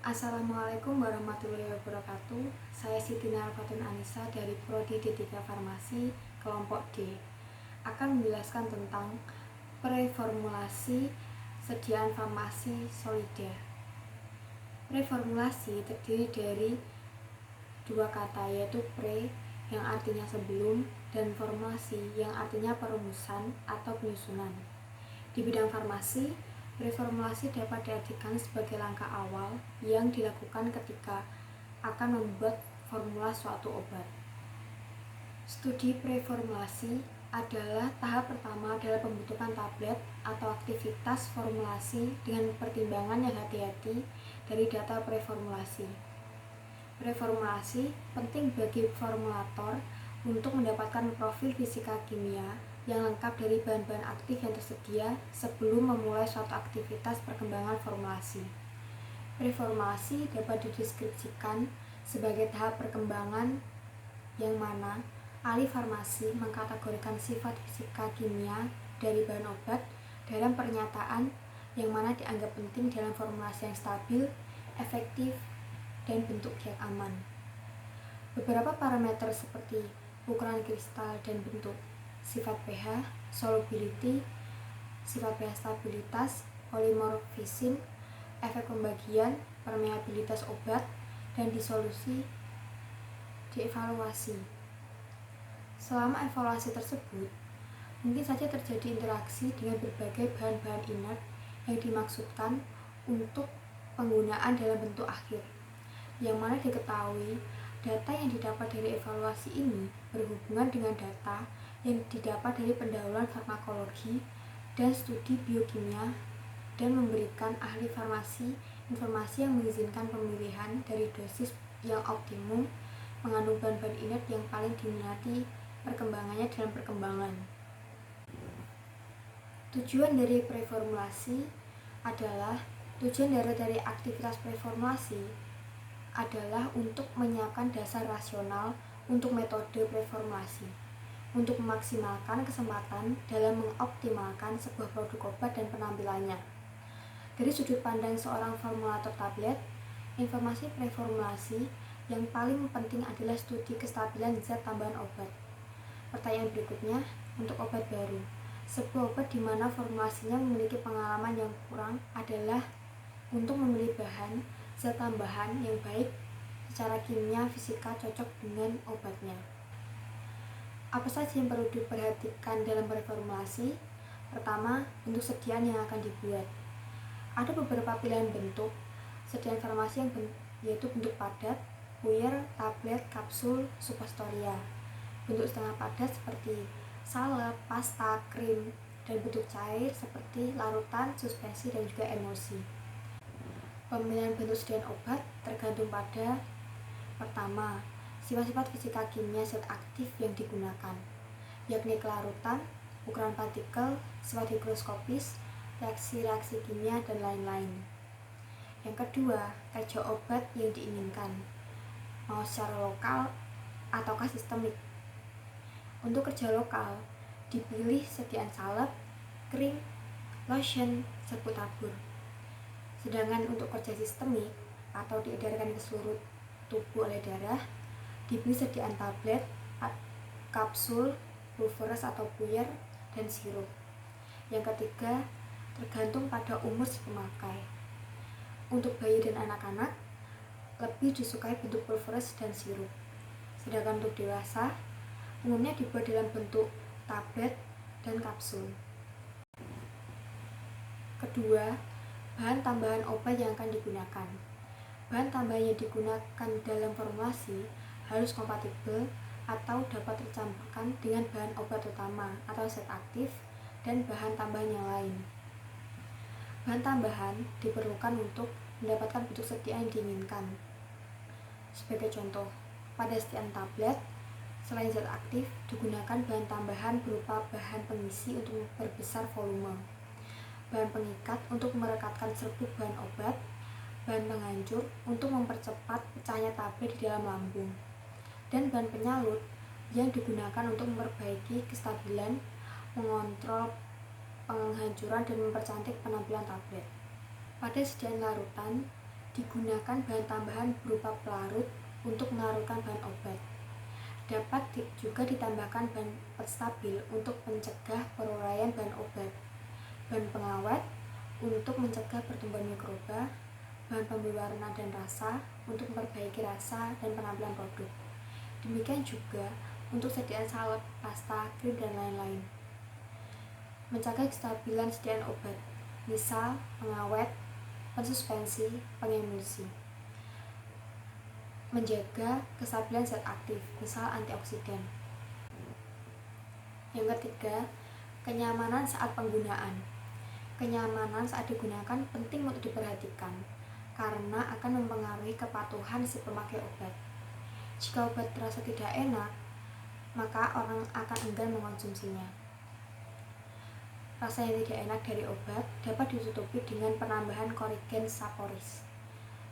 Assalamualaikum warahmatullahi wabarakatuh. Saya Siti Nalfatun Anissa dari Prodi D3 Farmasi kelompok D akan menjelaskan tentang preformulasi sediaan farmasi solida. Preformulasi terdiri dari dua kata, yaitu pre yang artinya sebelum dan formulasi yang artinya perumusan atau penyusunan. Di bidang farmasi, preformulasi dapat diartikan sebagai langkah awal yang dilakukan ketika akan membuat formula suatu obat. Studi preformulasi adalah tahap pertama dalam pembentukan tablet atau aktivitas formulasi dengan pertimbangan yang hati-hati dari data preformulasi. Preformulasi penting bagi formulator untuk mendapatkan profil fisika kimia yang lengkap dari bahan-bahan aktif yang tersedia sebelum memulai suatu aktivitas perkembangan formulasi. Preformulasi dapat dideskripsikan sebagai tahap perkembangan yang mana ahli farmasi mengkategorikan sifat fisika kimia dari bahan obat dalam pernyataan yang mana dianggap penting dalam formulasi yang stabil, efektif, dan bentuk yang aman. Beberapa parameter seperti ukuran kristal dan bentuk, sifat pH, solubility, sifat pH stabilitas, polimorfisin, efek pembagian, permeabilitas obat, dan disolusi dievaluasi. Selama evaluasi tersebut, mungkin saja terjadi interaksi dengan berbagai bahan-bahan inert yang dimaksudkan untuk penggunaan dalam bentuk akhir, yang mana diketahui data yang didapat dari evaluasi ini berhubungan dengan data yang didapat dari pendahuluan farmakologi dan studi biokimia dan memberikan ahli farmasi informasi yang mengizinkan pemilihan dari dosis yang optimum mengandung bahan-bahan inert yang paling diminati perkembangannya dalam perkembangan. Tujuan dari preformulasi adalah dari aktivitas preformulasi adalah untuk menyiapkan dasar rasional untuk metode preformulasi, untuk memaksimalkan kesempatan dalam mengoptimalkan sebuah produk obat dan penampilannya. Dari sudut pandang seorang formulator tablet, informasi preformulasi yang paling penting adalah studi kestabilan zat tambahan obat. Pertanyaan berikutnya, untuk obat baru, sebuah obat di mana formulasinya memiliki pengalaman yang kurang adalah untuk memilih bahan zat tambahan yang baik secara kimia fisika cocok dengan obatnya. Apa saja yang perlu diperhatikan dalam preformulasi? Pertama, bentuk sediaan yang akan dibuat. Ada beberapa pilihan bentuk sediaan farmasi yaitu bentuk padat, puyer, tablet, kapsul, suppositoria. Bentuk setengah padat seperti salep, pasta, krim, dan bentuk cair seperti larutan, suspensi, dan juga emulsi. Pemilihan bentuk sediaan obat tergantung pada pertama, sifat-sifat fisika kimia zat aktif yang digunakan, yakni kelarutan, ukuran partikel, sifat higroskopis, reaksi-reaksi kimia, dan lain-lain. Yang kedua, kerja obat yang diinginkan, mau secara lokal ataukah sistemik. Untuk kerja lokal, dipilih sediaan salep, krim, lotion, serbuk tabur. Sedangkan untuk kerja sistemik atau diedarkan ke seluruh tubuh oleh darah, dipilih sediaan tablet, kapsul, pulveres atau puyer, dan sirup. Yang ketiga, tergantung pada umur si pemakai. Untuk bayi dan anak-anak, lebih disukai bentuk pulveres dan sirup. Sedangkan untuk dewasa, umumnya dibuat dalam bentuk tablet dan kapsul. Kedua, bahan tambahan obat yang akan digunakan. Bahan tambahan yang digunakan dalam formulasi harus kompatibel atau dapat tercampurkan dengan bahan obat utama atau zat aktif dan bahan tambahan yang lain. Bahan tambahan diperlukan untuk mendapatkan bentuk sediaan yang diinginkan. Sebagai contoh, pada sediaan tablet, selain zat aktif, digunakan bahan tambahan berupa bahan pengisi untuk memperbesar volume, bahan pengikat untuk merekatkan serbuk bahan obat, bahan penghancur untuk mempercepat pecahnya tablet di dalam lambung, dan bahan penyalut yang digunakan untuk memperbaiki kestabilan, mengontrol penghancuran, dan mempercantik penampilan tablet. Pada sediaan larutan, Digunakan bahan tambahan berupa pelarut untuk melarutkan bahan obat. Dapat juga ditambahkan bahan stabil untuk mencegah peruraian bahan obat, bahan pengawet untuk mencegah pertumbuhan mikroba, bahan pemberi warna dan rasa untuk memperbaiki rasa dan penampilan produk. Demikian juga untuk sediaan salep, pasta, krim, dan lain-lain. Menjaga kestabilan sediaan obat, misal pengawet, pensuspensi, pengemulsi. Menjaga kestabilan zat aktif, misal antioksidan. Yang ketiga, kenyamanan saat penggunaan. Kenyamanan saat digunakan penting untuk diperhatikan karena akan mempengaruhi kepatuhan si pemakai obat. Jika obat terasa tidak enak, maka orang akan enggan mengkonsumsinya. Rasa yang tidak enak dari obat dapat ditutupi dengan penambahan korigens saporis.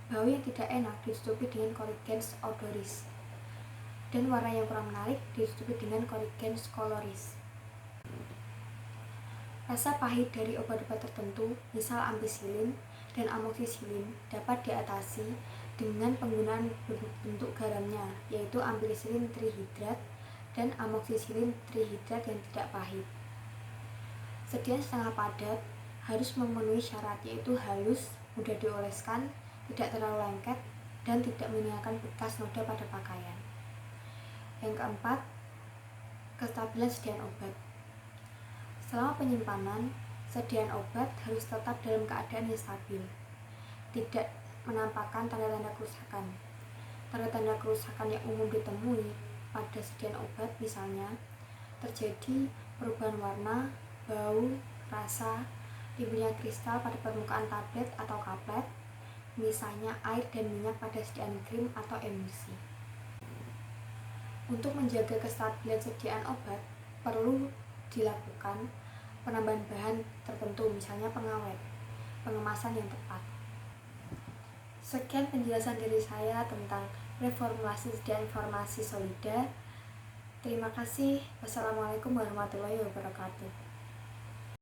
Bau yang tidak enak ditutupi dengan korigens odoris. Dan warna yang kurang menarik ditutupi dengan korigens koloris. Rasa pahit dari obat-obat tertentu, misal ampicillin dan amoxicillin, dapat diatasi dengan penggunaan bentuk garamnya, yaitu ampicillin trihidrat dan amoxicillin trihidrat yang tidak pahit. Sediaan setengah padat harus memenuhi syarat, yaitu halus, mudah dioleskan, tidak terlalu lengket, dan tidak meninggalkan bekas noda pada pakaian. Yang keempat, kestabilan sediaan obat. Selama penyimpanan, sediaan obat harus tetap dalam keadaan yang stabil, tidak menampakkan tanda-tanda kerusakan. Tanda-tanda kerusakan yang umum ditemui pada sediaan obat misalnya terjadi perubahan warna, bau, rasa, timbulnya kristal pada permukaan tablet atau kaplet, misalnya air dan minyak pada sediaan krim atau emulsi. Untuk menjaga kestabilan sediaan obat, perlu dilakukan penambahan bahan tertentu, misalnya pengawet, pengemasan yang tepat. Sekian penjelasan dari saya tentang reformulasi sediaan farmasi Solida. Terima kasih. Wassalamualaikum warahmatullahi wabarakatuh.